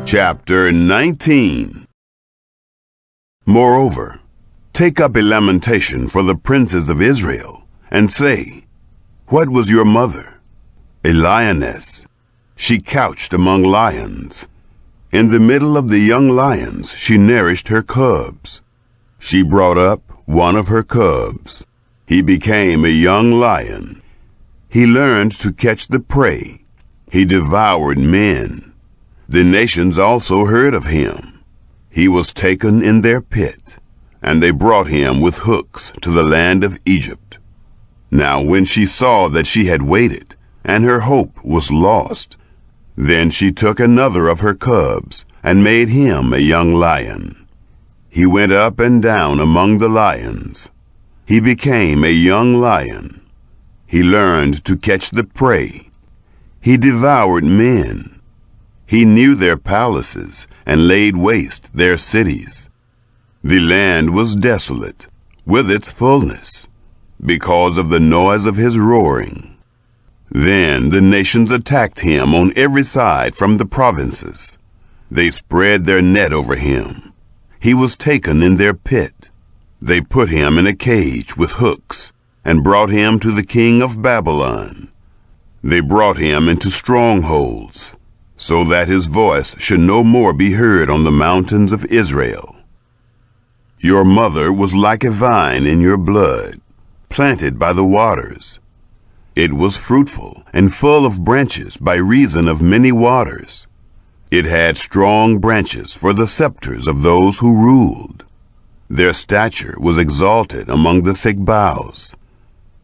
Chapter 19. Moreover, take up a lamentation for the princes of Israel, and say, What was your mother? A lioness. She couched among lions. In the middle of the young lions she nourished her cubs. She brought up one of her cubs. He became a young lion. He learned to catch the prey. He devoured men. The nations also heard of him. He was taken in their pit, and they brought him with hooks to the land of Egypt. Now when she saw that she had waited, and her hope was lost, then she took another of her cubs, and made him a young lion. He went up and down among the lions. He became a young lion. He learned to catch the prey. He devoured men. He knew their palaces and laid waste their cities. The land was desolate, with its fullness, because of the noise of his roaring. Then the nations attacked him on every side from the provinces. They spread their net over him. He was taken in their pit. They put him in a cage with hooks, and brought him to the king of Babylon. They brought him into strongholds, so that his voice should no more be heard on the mountains of Israel. Your mother was like a vine in your blood, planted by the waters. It was fruitful and full of branches by reason of many waters. It had strong branches for the scepters of those who ruled. Their stature was exalted among the thick boughs.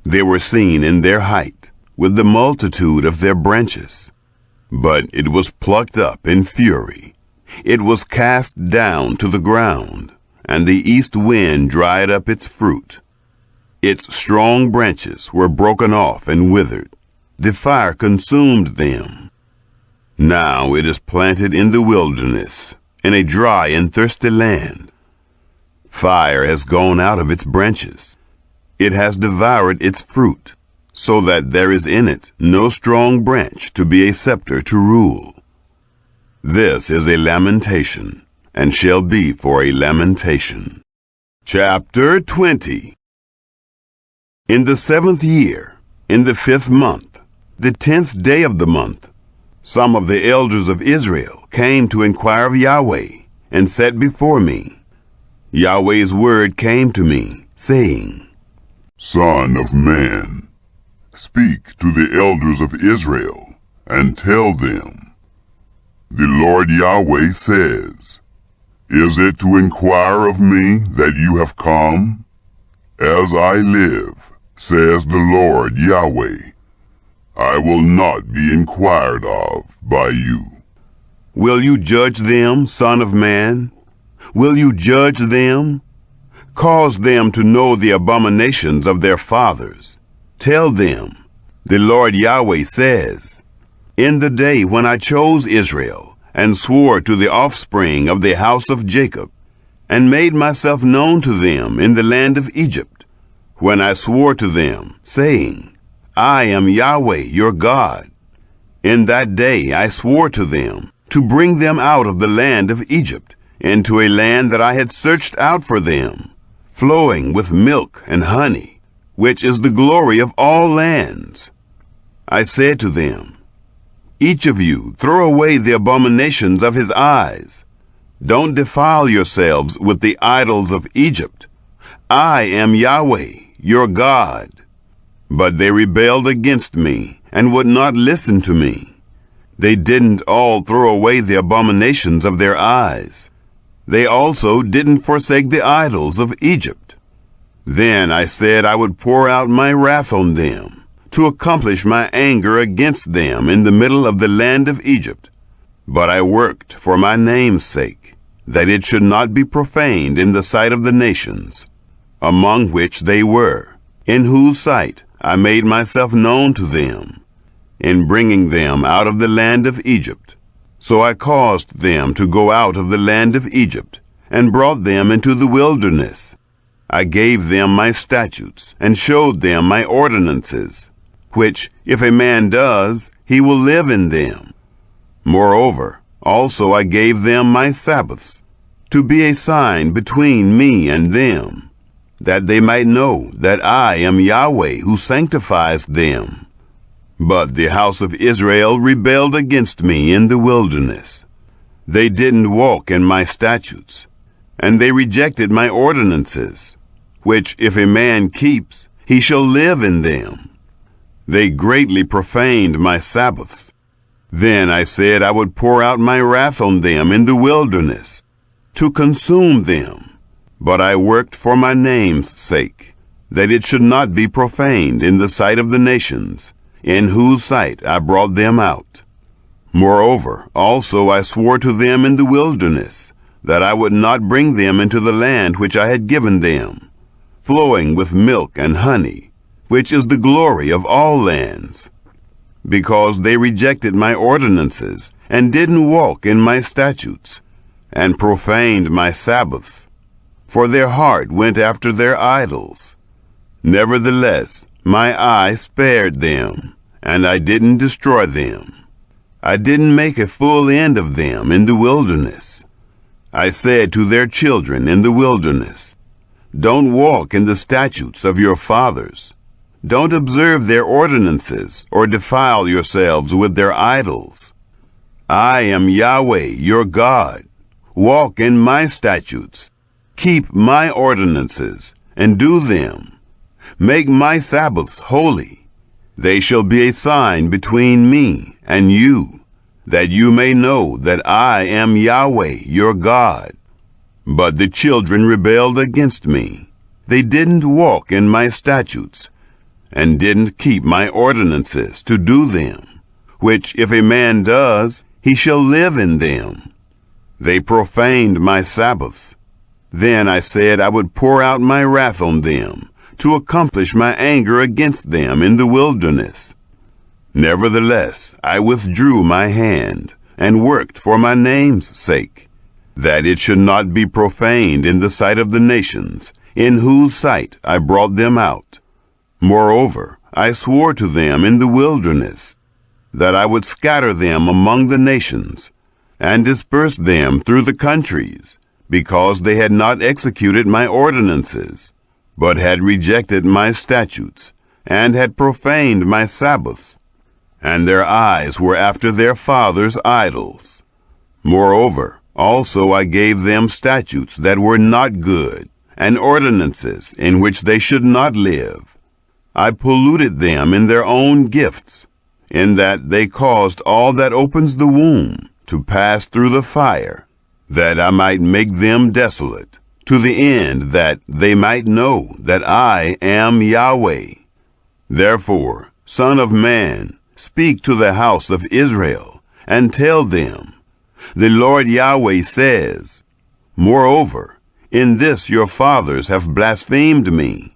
They were seen in their height, with the multitude of their branches. But it was plucked up in fury. It was cast down to the ground, and the east wind dried up its fruit. Its strong branches were broken off and withered. The fire consumed them. Now it is planted in the wilderness, in a dry and thirsty land. Fire has gone out of its branches. It has devoured its fruit, so that there is in it no strong branch to be a scepter to rule. This is a lamentation, and shall be for a lamentation. Chapter 20. In the 7th year, in the 5th month, the 10th day of the month, some of the elders of Israel came to inquire of Yahweh, and sat before me. Yahweh's word came to me, saying, Son of man, speak to the elders of Israel, and tell them, The Lord Yahweh says, Is it to inquire of me that you have come? As I live, says the Lord Yahweh, I will not be inquired of by you. Will you judge them, son of man? Will you judge them? Cause them to know the abominations of their fathers. Tell them, the Lord Yahweh says, In the day when I chose Israel, and swore to the offspring of the house of Jacob, and made myself known to them in the land of Egypt, when I swore to them, saying, I am Yahweh your God. In that day I swore to them to bring them out of the land of Egypt into a land that I had searched out for them, flowing with milk and honey, which is the glory of all lands. I said to them, Each of you throw away the abominations of his eyes. Don't defile yourselves with the idols of Egypt. I am Yahweh, your God. But they rebelled against me and would not listen to me. They didn't all throw away the abominations of their eyes. They also didn't forsake the idols of Egypt. Then I said I would pour out my wrath on them, to accomplish my anger against them in the middle of the land of Egypt. But I worked for my name's sake, that it should not be profaned in the sight of the nations, among which they were, in whose sight I made myself known to them, in bringing them out of the land of Egypt. So I caused them to go out of the land of Egypt, and brought them into the wilderness. I gave them my statutes, and showed them my ordinances, which, if a man does, he will live in them. Moreover, also I gave them my Sabbaths, to be a sign between me and them, that they might know that I am Yahweh who sanctifies them. But the house of Israel rebelled against me in the wilderness. They didn't walk in my statutes, and they rejected my ordinances, which if a man keeps, he shall live in them. They greatly profaned my Sabbaths. Then I said I would pour out my wrath on them in the wilderness, to consume them. But I worked for my name's sake, that it should not be profaned in the sight of the nations, in whose sight I brought them out. Moreover, also I swore to them in the wilderness, that I would not bring them into the land which I had given them, flowing with milk and honey, which is the glory of all lands, because they rejected my ordinances, and didn't walk in my statutes, and profaned my Sabbaths, for their heart went after their idols. Nevertheless, my eye spared them, and I didn't destroy them. I didn't make a full end of them in the wilderness. I said to their children in the wilderness, don't walk in the statutes of your fathers. Don't observe their ordinances, or defile yourselves with their idols. I am Yahweh, your God. Walk in my statutes. Keep my ordinances, and do them. Make my Sabbaths holy. They shall be a sign between me and you, that you may know that I am Yahweh, your God. But the children rebelled against me. They didn't walk in my statutes, and didn't keep my ordinances to do them, which if a man does, he shall live in them. They profaned my Sabbaths. Then I said I would pour out my wrath on them, to accomplish my anger against them in the wilderness. Nevertheless, I withdrew my hand, and worked for my name's sake, that it should not be profaned in the sight of the nations, in whose sight I brought them out. Moreover, I swore to them in the wilderness, that I would scatter them among the nations, and disperse them through the countries, because they had not executed my ordinances, but had rejected my statutes, and had profaned my Sabbaths, and their eyes were after their fathers' idols. Moreover, also I gave them statutes that were not good, and ordinances in which they should not live. I polluted them in their own gifts, in that they caused all that opens the womb to pass through the fire, that I might make them desolate, to the end that they might know that I am Yahweh. Therefore, Son of man, speak to the house of Israel, and tell them, the Lord Yahweh says, moreover, in this your fathers have blasphemed me,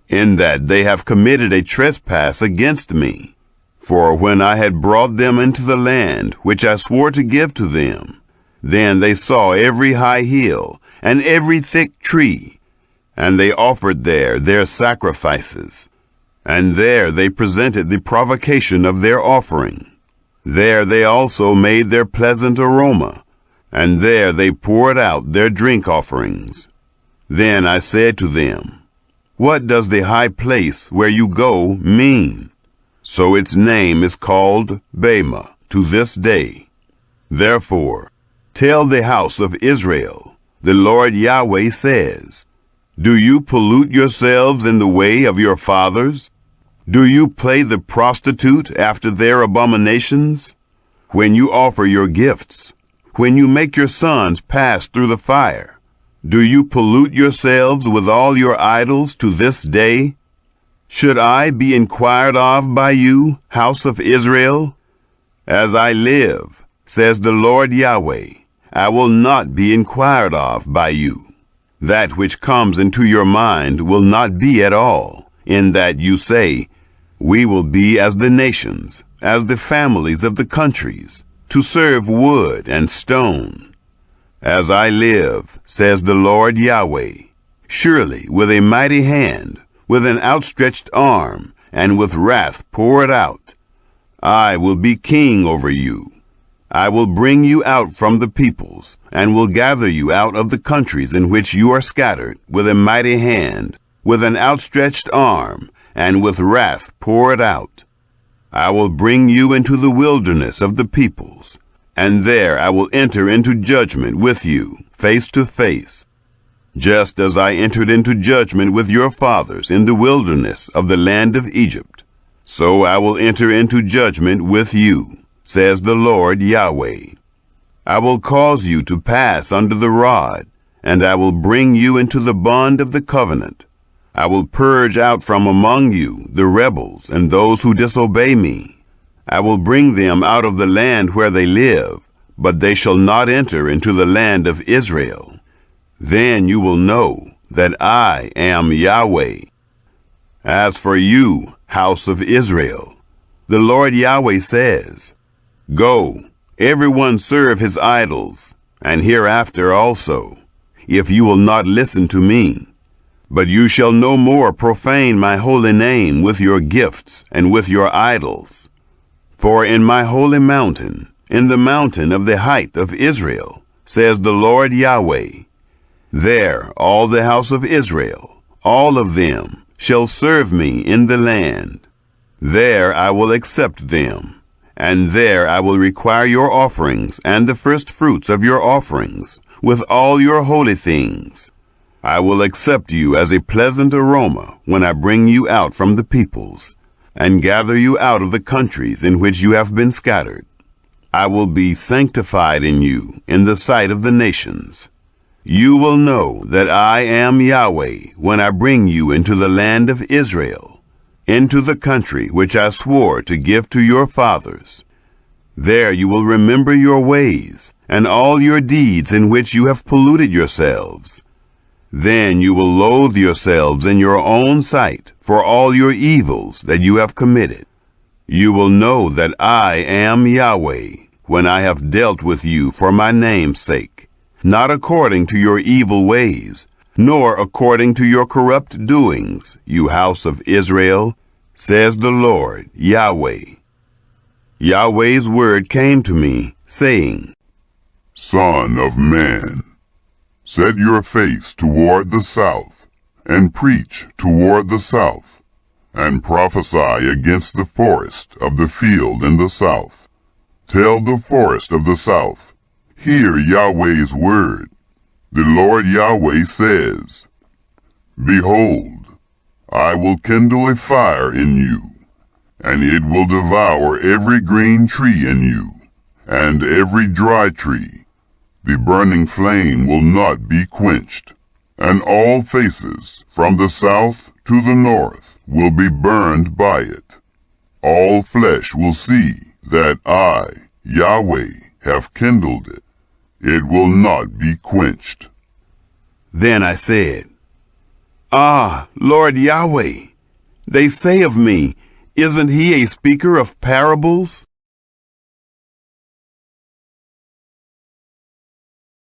in that they have committed a trespass against me. For when I had brought them into the land which I swore to give to them, then they saw every high hill and every thick tree, and they offered there their sacrifices. And there they presented the provocation of their offering. There they also made their pleasant aroma, and there they poured out their drink offerings. Then I said to them, what does the high place where you go mean? So its name is called Bema to this day. Therefore, tell the house of Israel, the Lord Yahweh says, do you pollute yourselves in the way of your fathers? Do you play the prostitute after their abominations? When you offer your gifts, when you make your sons pass through the fire, do you pollute yourselves with all your idols to this day? Should I be inquired of by you, house of Israel? As I live, says the Lord Yahweh, I will not be inquired of by you. That which comes into your mind will not be at all, in that you say, we will be as the nations, as the families of the countries, to serve wood and stone. As I live, says the Lord Yahweh, surely with a mighty hand, with an outstretched arm, and with wrath poured out, I will be king over you. I will bring you out from the peoples, and will gather you out of the countries in which you are scattered, with a mighty hand, with an outstretched arm, and with wrath poured out. I will bring you into the wilderness of the peoples, and there I will enter into judgment with you, face to face, just as I entered into judgment with your fathers in the wilderness of the land of Egypt. So I will enter into judgment with you, says the Lord Yahweh. I will cause you to pass under the rod, and I will bring you into the bond of the covenant. I will purge out from among you the rebels and those who disobey me. I will bring them out of the land where they live, but they shall not enter into the land of Israel. Then you will know that I am Yahweh. As for you, house of Israel, the Lord Yahweh says, Go, everyone serve his idols, and hereafter also, if you will not listen to me. But you shall no more profane my holy name with your gifts and with your idols. For in my holy mountain, in the mountain of the height of Israel, says the Lord Yahweh, there all the house of Israel, all of them, shall serve me in the land. There I will accept them, and there I will require your offerings and the first fruits of your offerings, with all your holy things. I will accept you as a pleasant aroma when I bring you out from the peoples, and gather you out of the countries in which you have been scattered. I will be sanctified in you in the sight of the nations. You will know that I am Yahweh when I bring you into the land of Israel, into the country which I swore to give to your fathers. There you will remember your ways and all your deeds in which you have polluted yourselves. Then you will loathe yourselves in your own sight for all your evils that you have committed. You will know that I am Yahweh when I have dealt with you for my name's sake, not according to your evil ways, nor according to your corrupt doings, you house of Israel, says the Lord Yahweh. Yahweh's word came to me, saying, Son of man, set your face toward the south, and preach toward the south, and prophesy against the forest of the field in the south. Tell the forest of the south, hear Yahweh's word. The Lord Yahweh says, Behold, I will kindle a fire in you, and it will devour every green tree in you, and every dry tree. The burning flame will not be quenched, and all faces from the south to the north will be burned by it. All flesh will see that I, Yahweh, have kindled it. It will not be quenched. Then I said, Ah, Lord Yahweh, they say of me, isn't he a speaker of parables?